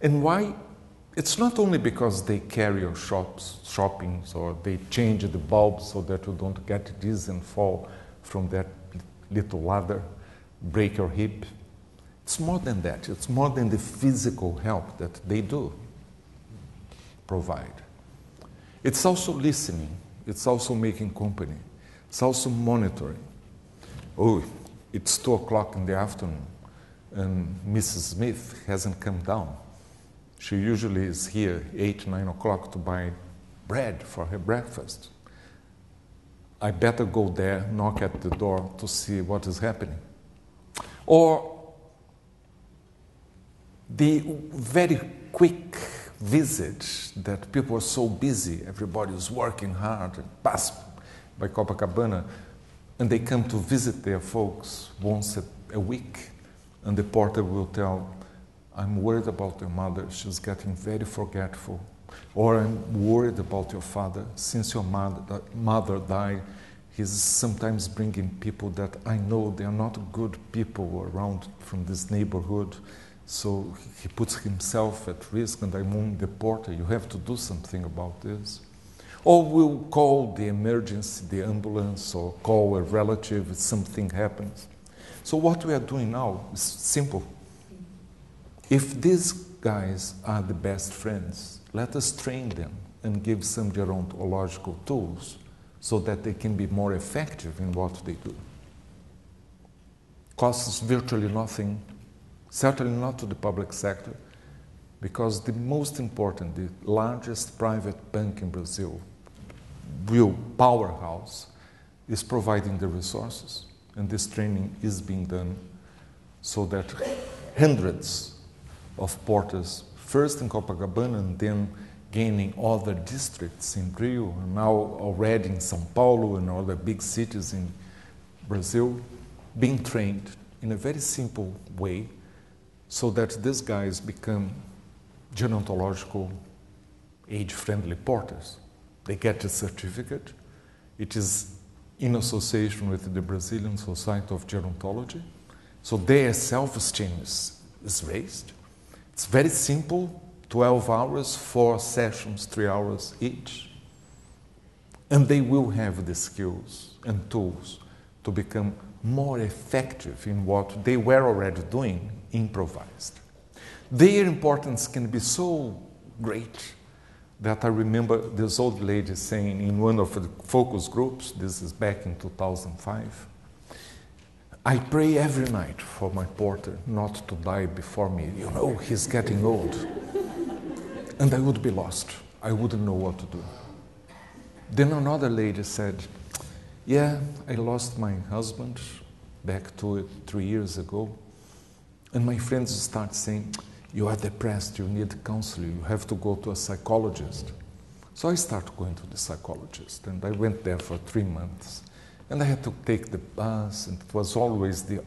And why? It's not only because they carry your shopping, or they change the bulbs so that you don't get dizzy and fall from that little ladder, break your hip. It's more than that. It's more than the physical help that they do provide. It's also listening. It's also making company. It's also monitoring. Oh, it's 2 o'clock in the afternoon and Mrs. Smith hasn't come down. She usually is here 8, 9 o'clock to buy bread for her breakfast. I better go there, knock at the door to see what is happening. Or the very quick visit that people are so busy, everybody is working hard and pass by Copacabana, and they come to visit their folks once a week, and the porter will tell, I'm worried about your mother, she's getting very forgetful. Or I'm worried about your father, since your mother died, he's sometimes bringing people that I know they are not good people around from this neighborhood, so he puts himself at risk, and I'm on the porter, you have to do something about this. Or we'll call the emergency, the ambulance, or call a relative if something happens. So what we are doing now is simple. If these guys are the best friends, let us train them and give some gerontological tools so that they can be more effective in what they do. Costs virtually nothing, certainly not to the public sector, because the most important, the largest private bank in Brazil, real powerhouse, is providing the resources, and this training is being done so that hundreds of porters, first in Copacabana and then gaining other districts in Rio, and now already in São Paulo and other big cities in Brazil, being trained in a very simple way so that these guys become gerontological, age-friendly porters. They get a certificate. It is in association with the Brazilian Society of Gerontology. So their self-esteem is raised. It's very simple, 12 hours, 4 sessions, 3 hours each. And they will have the skills and tools to become more effective in what they were already doing, improvised. Their importance can be so great that I remember this old lady saying in one of the focus groups, this is back in 2005, I pray every night for my porter not to die before me. You know, he's getting old. And I would be lost. I wouldn't know what to do. Then another lady said, yeah, I lost my husband back 2 or 3 years ago. And my friends start saying, you are depressed, you need counseling, you have to go to a psychologist. So I started going to the psychologist, and I went there for 3 months. And I had to take the bus, and it was always the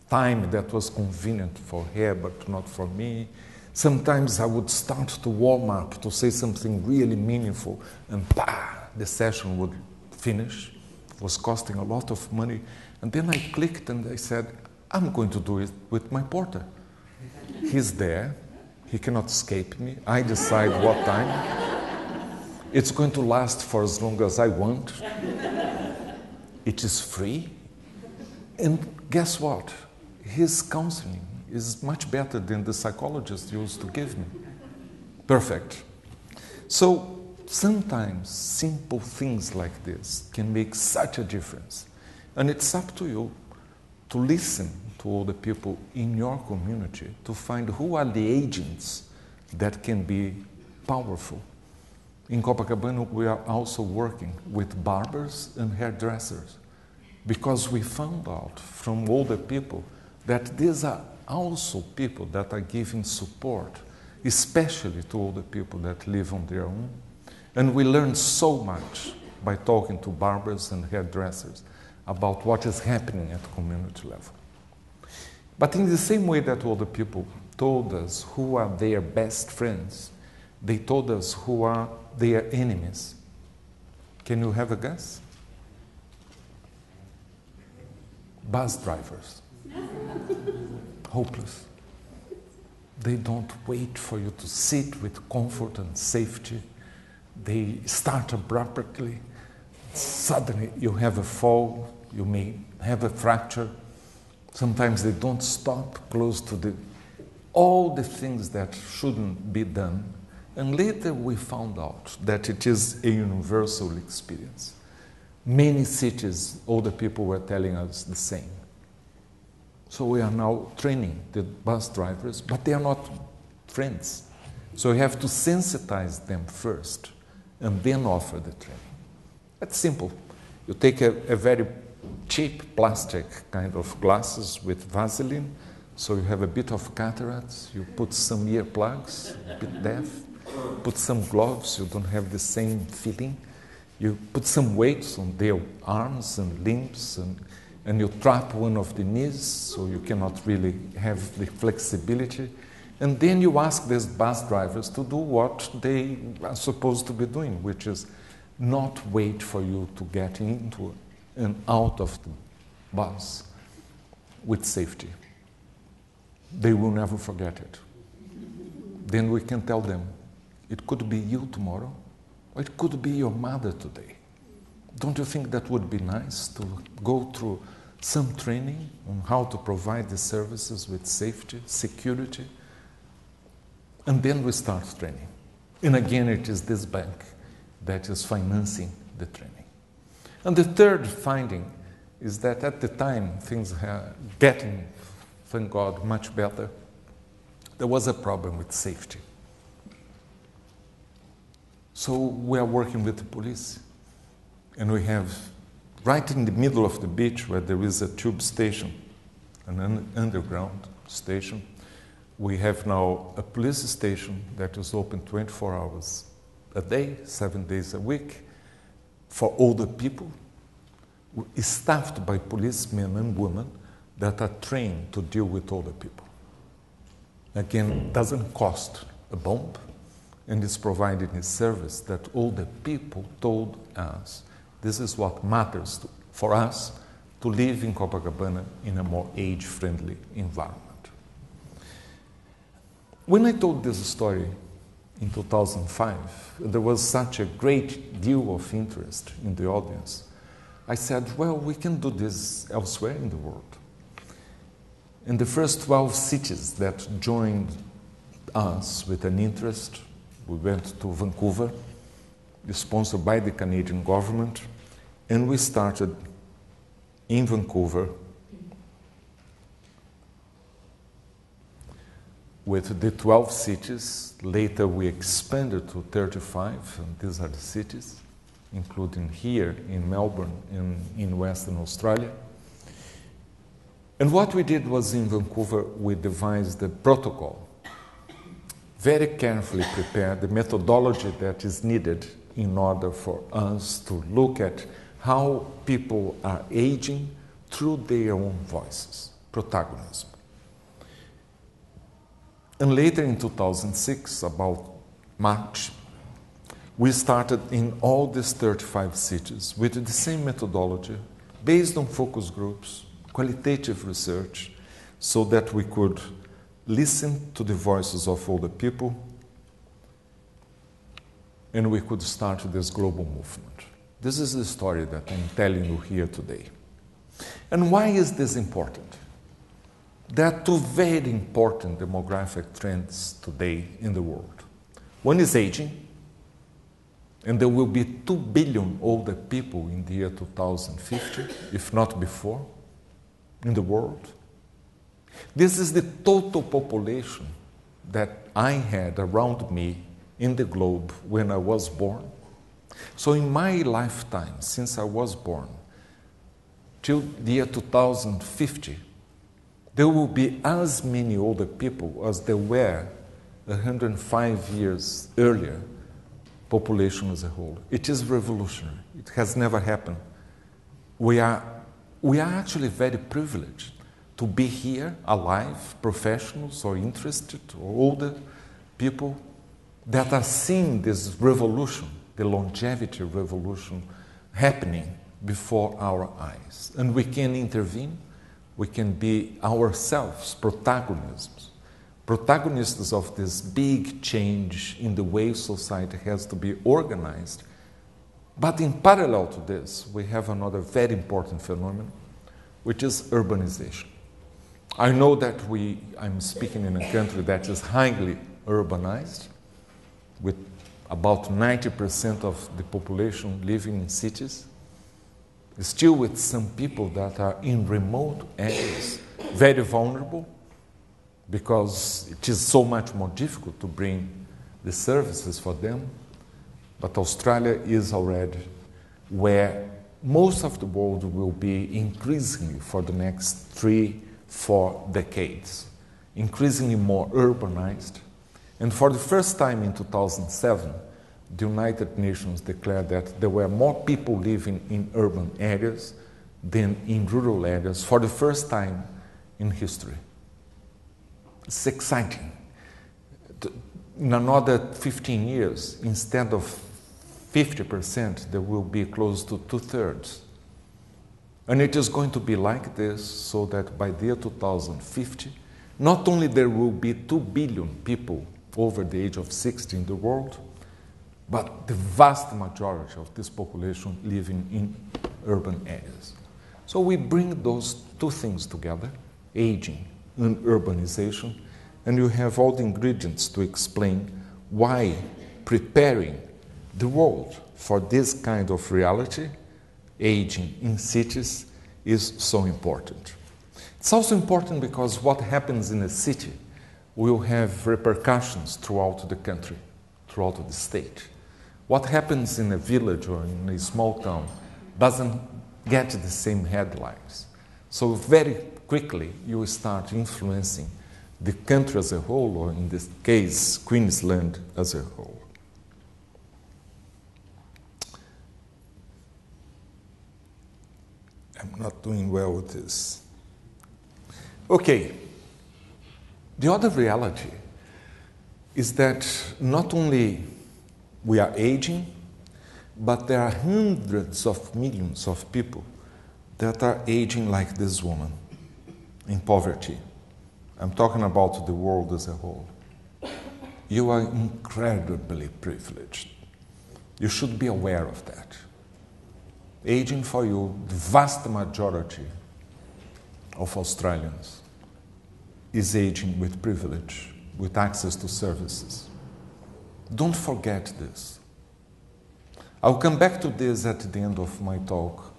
time that was convenient for her, but not for me. Sometimes I would start to warm up, to say something really meaningful, and the session would finish. It was costing a lot of money. And then I clicked and I said, I'm going to do it with my porter. He's there. He cannot escape me. I decide what time. It's going to last for as long as I want. It is free. And guess what? His counseling is much better than the psychologist used to give me. Perfect. So sometimes simple things like this can make such a difference. And it's up to you to listen to all the people in your community to find who are the agents that can be powerful. In Copacabana, we are also working with barbers and hairdressers because we found out from all the people that these are also people that are giving support, especially to all the people that live on their own. And we learned so much by talking to barbers and hairdressers about what is happening at community level. But in the same way that all the people told us who are their best friends, they told us who are their enemies. Can you have a guess? Bus drivers. Hopeless. They don't wait for you to sit with comfort and safety. They start abruptly. Suddenly you have a fall, you may have a fracture. Sometimes they don't stop close to all the things that shouldn't be done. And later we found out that it is a universal experience. Many cities, older people were telling us the same. So we are now training the bus drivers, but they are not friends. So we have to sensitize them first and then offer the training. That's simple. You take a very cheap plastic kind of glasses with Vaseline, so you have a bit of cataracts, you put some earplugs, a bit deaf, put some gloves, you don't have the same feeling, you put some weights on their arms and limbs, and you trap one of the knees, so you cannot really have the flexibility. And then you ask these bus drivers to do what they are supposed to be doing, which is not wait for you to get into and out of the bus with safety. They will never forget it. Then we can tell them, it could be you tomorrow, or it could be your mother today. Don't you think that would be nice to go through some training on how to provide the services with safety, security? And then we start training. And again, it is this bank that is financing the training. And the third finding is that at the time, things are getting, thank God, much better. There was a problem with safety. So we are working with the police. And we have, right in the middle of the beach where there is a tube station, an underground station, we have now a police station that is open 24 hours a day, 7 days a week, for older people, staffed by policemen and women that are trained to deal with older people. Again, it doesn't cost a bomb, and it's providing a service that older people told us this is what matters for us to live in Copacabana in a more age-friendly environment. When I told this story in 2005, there was such a great deal of interest in the audience. I said, well, we can do this elsewhere in the world. And the first 12 cities that joined us with an interest, we went to Vancouver, sponsored by the Canadian government, and we started in Vancouver with the 12 cities. Later we expanded to 35, and these are the cities, including here in Melbourne and in Western Australia. And what we did was in Vancouver, we devised a protocol, very carefully prepared, the methodology that is needed in order for us to look at how people are aging through their own voices, protagonism. And later in 2006, about March, we started in all these 35 cities with the same methodology, based on focus groups, qualitative research, so that we could listen to the voices of older people and we could start this global movement. This is the story that I'm telling you here today. And why is this important? There are two very important demographic trends today in the world. One is aging, and there will be 2 billion older people in the year 2050, if not before, in the world. This is the total population that I had around me in the globe when I was born. So in my lifetime, since I was born, till the year 2050, there will be as many older people as there were 105 years earlier, population as a whole. It is revolutionary. It has never happened. We are actually very privileged to be here, alive, professionals or interested or older people that are seeing this revolution, the longevity revolution, happening before our eyes. And we can intervene. We can be ourselves protagonists protagonists of this big change in the way society has to be organized. But in parallel to this, we have another very important phenomenon, which is urbanization. I know that I'm speaking in a country that is highly urbanized, with about 90% of the population living in cities, still with some people that are in remote areas, very vulnerable, because it is so much more difficult to bring the services for them. But Australia is already where most of the world will be increasingly for the next 3-4 decades, increasingly more urbanized. And for the first time in 2007, the United Nations declared that there were more people living in urban areas than in rural areas for the first time in history. It's exciting. In another 15 years, instead of 50%, there will be close to 2/3. And it is going to be like this so that by the year 2050, not only there will be 2 billion people over the age of 60 in the world, but the vast majority of this population living in urban areas. So we bring those two things together, aging and urbanization, and you have all the ingredients to explain why preparing the world for this kind of reality, aging in cities, is so important. It's also important because what happens in a city will have repercussions throughout the country, throughout the state. What happens in a village or in a small town doesn't get the same headlines. So very quickly you start influencing the country as a whole, or in this case, Queensland as a whole. I'm not doing well with this. Okay. The other reality is that not only we are aging, but there are hundreds of millions of people that are aging like this woman, in poverty. I'm talking about the world as a whole. You are incredibly privileged. You should be aware of that. Aging for you, the vast majority of Australians is aging with privilege, with access to services. Don't forget this. I'll come back to this at the end of my talk,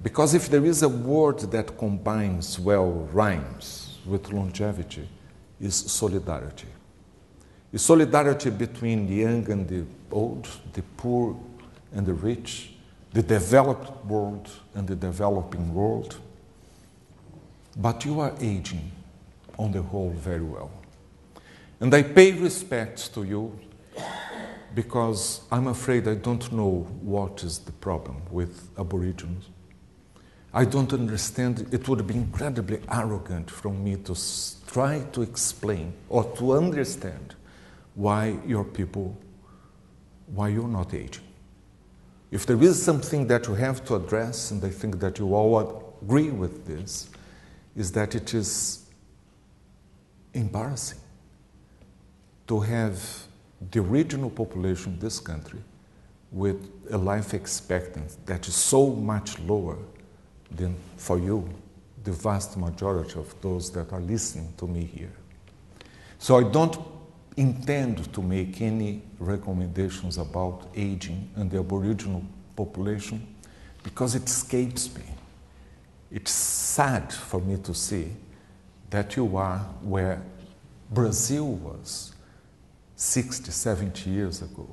because if there is a word that combines well, rhymes with longevity, is solidarity. It's solidarity between the young and the old, the poor and the rich, the developed world and the developing world. But you are aging on the whole very well. And I pay respect to you because I'm afraid I don't know what is the problem with Aborigines. I don't understand. It would be incredibly arrogant from me to try to explain or to understand why your people, why you're not aging. If there is something that you have to address, and I think that you all agree with this, is that it is embarrassing to have the original population in this country with a life expectancy that is so much lower than for you, the vast majority of those that are listening to me here. So I don't intend to make any recommendations about aging and the Aboriginal population because it escapes me. It's sad for me to see that you are where Brazil was 60, 70 years ago.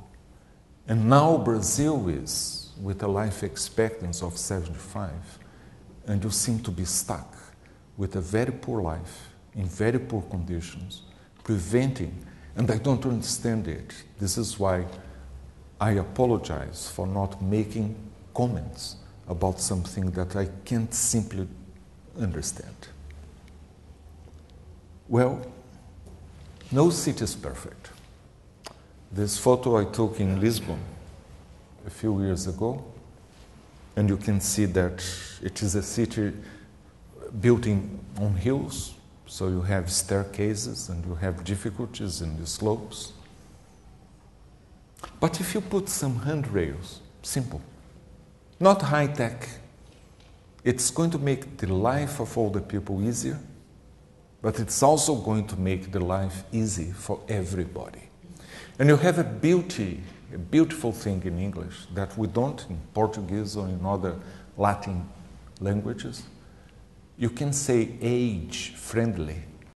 And now Brazil is with a life expectancy of 75, and you seem to be stuck with a very poor life, in very poor conditions, preventing, and I don't understand it. This is why I apologize for not making comments about something that I can't simply understand. Well, no city is perfect. This photo I took in Lisbon a few years ago, and you can see that it is a city built on hills, So you have staircases and you have difficulties in the slopes. But if you put some handrails, simple, not high tech, it's going to make the life of all the people easier, but it's also going to make the life easy for everybody. And you have a beautiful thing in English that we don't in Portuguese or in other Latin languages. You can say age-friendly